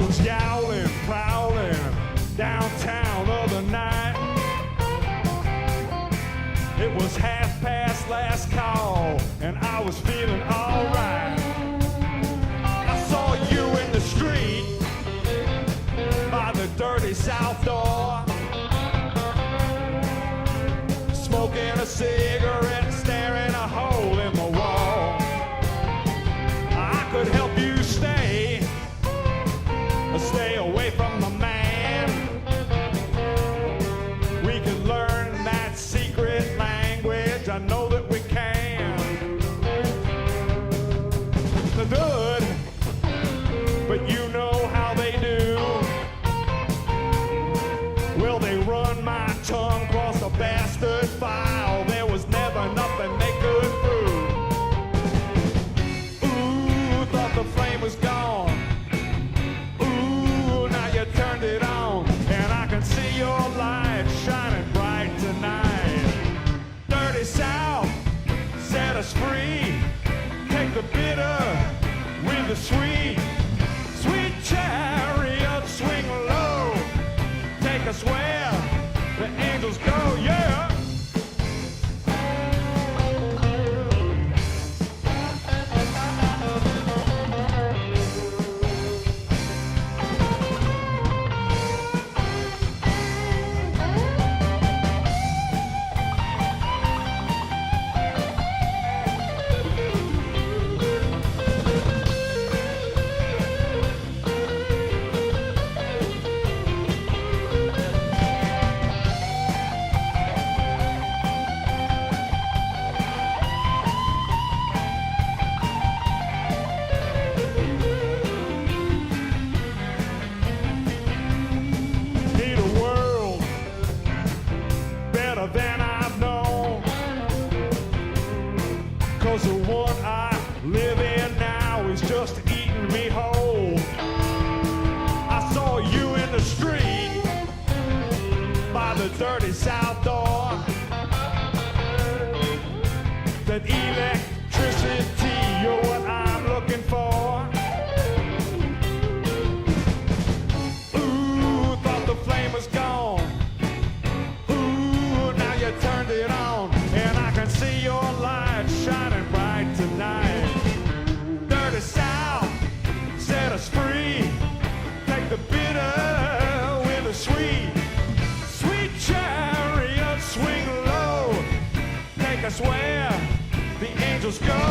was yowling, prowling downtown the other night. It was 1:30 last call, and I was feeling alright. I saw you in the street by the dirty south door, smoking a cigarette, staring a hole in the wall. I could help you stay away from the man. We can learn that secret language. I know that we can. The good, but you know how they do. Well, they run my tongue across the bastard file. There was never nothing they could prove. Ooh, thought the flame was gone. Ooh, now you turned it on, and I can see your light shining bright tonight. Dirty South, set us free. Take the bitter with the sweet. Sweet chariot, swing low. Take us where the angels go, yeah. Than I've known, 'cause the one I live in now is just eating me whole. I saw you in the street by the dirty south door. That electricity, you're what I'm looking for. Ooh, thought the flame was gone. Turned it on, and I can see your light shining bright tonight. Dirty South, set us free. Take the bitter with the sweet. Sweet chariot, swing low. Take us where the angels go.